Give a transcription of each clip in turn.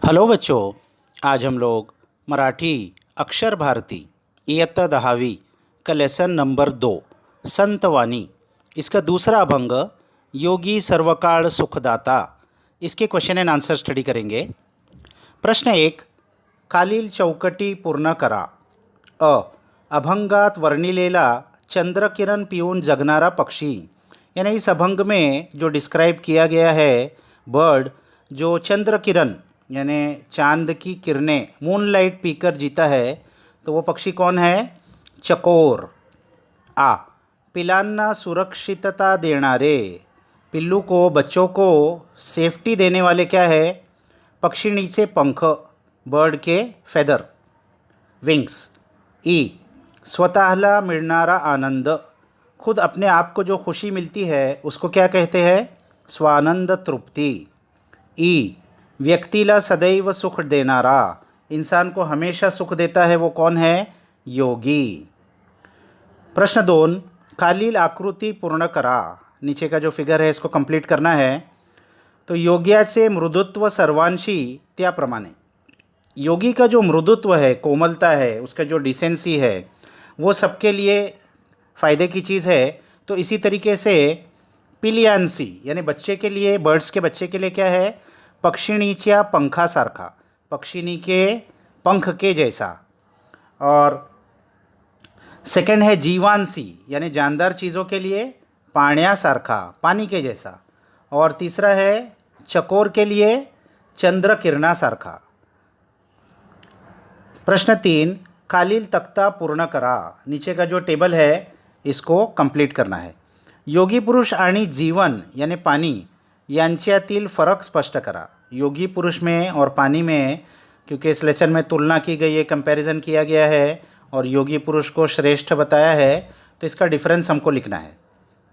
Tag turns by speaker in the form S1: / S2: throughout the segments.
S1: Hello बच्चों। आज हम लोग मराठी अक्षर भारती इयत्ता 10वीं का लेसन नंबर 2 संतवाणी इसका दूसरा अभंग योगी सर्वकाळ सुखदाता इसके क्वेश्चन एंड आंसर स्टडी करेंगे। प्रश्न 1, खालील चौकटी पूर्ण करा। अ, अभंगात वर्णिलेला चंद्रकिरण पिऊन जगणारा पक्षी, यानी इस अभंग में जो डिस्क्राइब किया गया है बर्ड जो चंद्रकिरण यानी चांद की किरणें मूनलाइट पीकर जीता है, तो वो पक्षी कौन है? चकोर। आ, पिलांना सुरक्षितता देणारे, पिल्लू को बच्चों को सेफ्टी देने वाले क्या है? पक्षिणीचे पंख, बर्ड के फेदर, विंग्स। ई, स्वतःला मिळणारा आनंद, खुद अपने आप को जो खुशी मिलती है उसको क्या कहते हैं? स्वानंद तृप्ति। ई, व्यक्तिला सदैव सुख देनारा, इंसान को हमेशा सुख देता है, वो कौन है? योगी। प्रश्न 2, खालील आकृति पूर्ण करा। नीचे का जो फिगर है इसको कंप्लीट करना है। तो योग्याचे मृदुत्व सर्वांशी त्याप्रमाणे, योगी का जो मृदुत्व है, कोमलता है, उसका जो डिसेंसी है, वो सबके लिए फ़ायदे की चीज़ है। तो इसी तरीके से पिलियांसी यानी बच्चे के लिए, बर्ड्स के बच्चे के लिए क्या है? पक्षिणीच्या पंखासारखा, पक्षिणी के पंख के जैसा। और सेकंड है जीवांसी यानी जानदार चीज़ों के लिए पाण्यासारखा, पानी के जैसा। और तीसरा है चकोर के लिए चंद्र किरणासारखा। प्रश्न 3, खालील तख्ता पूर्ण करा। नीचे का जो टेबल है इसको कंप्लीट करना है। योगी पुरुष आणि जीवन यानी पानी यांच्यातील फरक स्पष्ट करा। योगी पुरुष में और पानी में, क्योंकि इस लेसन में तुलना की गई है, कंपैरिजन किया गया है और योगी पुरुष को श्रेष्ठ बताया है, तो इसका डिफरेंस हमको लिखना है।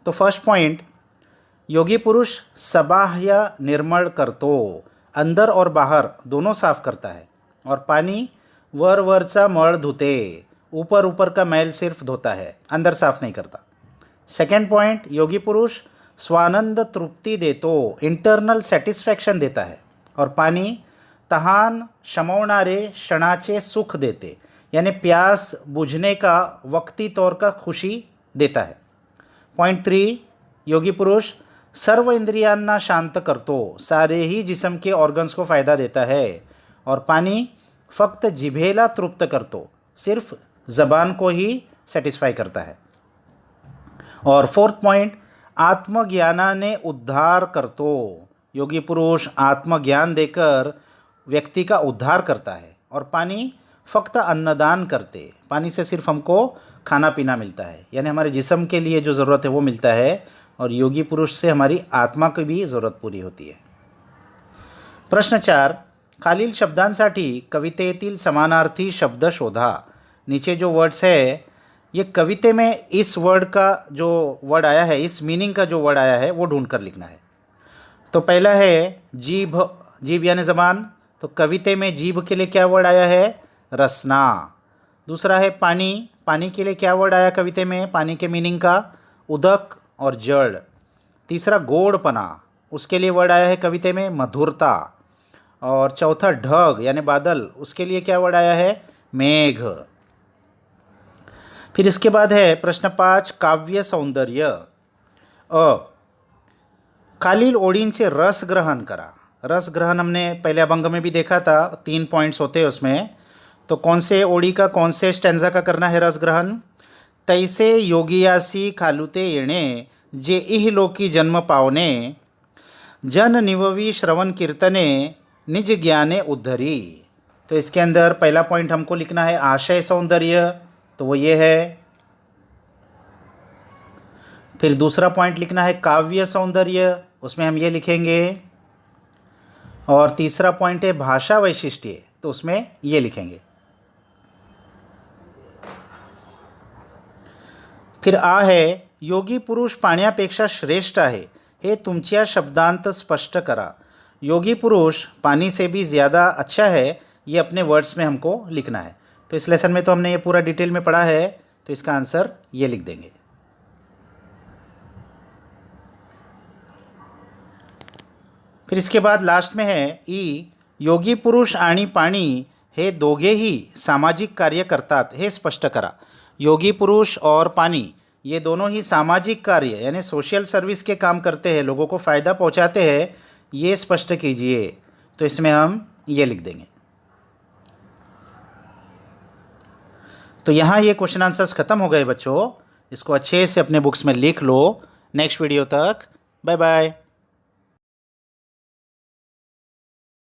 S1: तो फर्स्ट पॉइंट, योगी पुरुष सबाह्य निर्मल करतो, अंदर और बाहर दोनों साफ करता है। और पानी वर वरचा मळ धुते, ऊपर ऊपर का मैल सिर्फ धोता है, अंदर साफ नहीं करता। सेकेंड पॉइंट, योगी पुरुष स्वानंद तृप्ति देतो, इंटरनल सेटिस्फैक्शन देता है। और पानी तहान शमवणारे क्षणाचे सुख देते, यानी प्यास बुझने का वक्ती तौर का खुशी देता है। पॉइंट 3, योगी पुरुष सर्व इंद्रियांना शांत करतो, सारे ही जिस्म के ऑर्गन्स को फ़ायदा देता है। और पानी फक्त जिभेला तृप्त करतो, सिर्फ ज़बान को ही सेटिस्फाई करता है। और फोर्थ पॉइंट, आत्मज्ञानाने उद्धार करतो, योगी पुरुष आत्मज्ञान देकर व्यक्ति का उद्धार करता है। और पानी फक्त अन्नदान करते, पानी से सिर्फ हमको खाना पीना मिलता है, यानी हमारे जिस्म के लिए जो ज़रूरत है वो मिलता है। और योगी पुरुष से हमारी आत्मा की भी ज़रूरत पूरी होती है। प्रश्न 4, खालील शब्दांसाठी कवितेतील समानार्थी शब्द शोधा। नीचे जो वर्ड्स है, ये कविते में इस वर्ड का जो वर्ड आया है, इस मीनिंग का जो वर्ड आया है वो ढूंढ कर लिखना है। तो पहला है जीभ, जीभ यानी ज़बान, तो कविते में जीभ के लिए क्या वर्ड आया है? रसना। दूसरा है पानी, पानी के लिए क्या वर्ड आया कविते में? पानी के मीनिंग का उदक और जड़। तीसरा गोड़पना, उसके लिए वर्ड आया है कविते में मधुरता। और चौथा ढग यानी बादल, उसके लिए क्या वर्ड आया है? मेघ। फिर इसके बाद है प्रश्न 5, काव्य सौंदर्य। अ, खालील ओळींचे रस ग्रहण करा। रस ग्रहण हमने पहले अभंग में भी देखा था, 3 पॉइंट्स होते हैं उसमें। तो कौन से ओळी का, कौन से स्टैंजा का करना है रस ग्रहण? तैसे योगियासी खालुते येणे, जे इहलोकी जन्म पावने, जन निववी श्रवण कीर्तने, निज ज्ञाने उद्धरी। तो इसके अंदर पहला पॉइंट हमको लिखना है आशय सौंदर्य, तो वो ये है। फिर दूसरा पॉइंट लिखना है काव्य सौंदर्य, उसमें हम ये लिखेंगे। और तीसरा पॉइंट है भाषा वैशिष्ट्य, तो उसमें ये लिखेंगे। फिर आ है योगी पुरुष पाण्यापेक्षा श्रेष्ठ आहे, हे तुमच्या शब्दांत स्पष्ट करा। योगी पुरुष पानी से भी ज़्यादा अच्छा है, ये अपने वर्ड्स में हमको लिखना है। तो इस लेसन में तो हमने ये पूरा डिटेल में पढ़ा है, तो इसका आंसर ये लिख देंगे। फिर इसके बाद लास्ट में है ई, योगी पुरुष आणि पाणी हे दोघेही सामाजिक कार्य करतात हे स्पष्ट करा. योगी पुरुष और पानी ये दोनों ही सामाजिक कार्य यानी सोशल सर्विस के काम करते हैं, लोगों को फ़ायदा पहुंचाते हैं, ये स्पष्ट कीजिए. तो इसमें हम ये लिख देंगे. तो यहाँ ये क्वेश्चन आंसर्स ख़त्म हो गए बच्चों. इसको अच्छे से अपने बुक्स में लिख लो. नेक्स्ट वीडियो तक बाय बाय.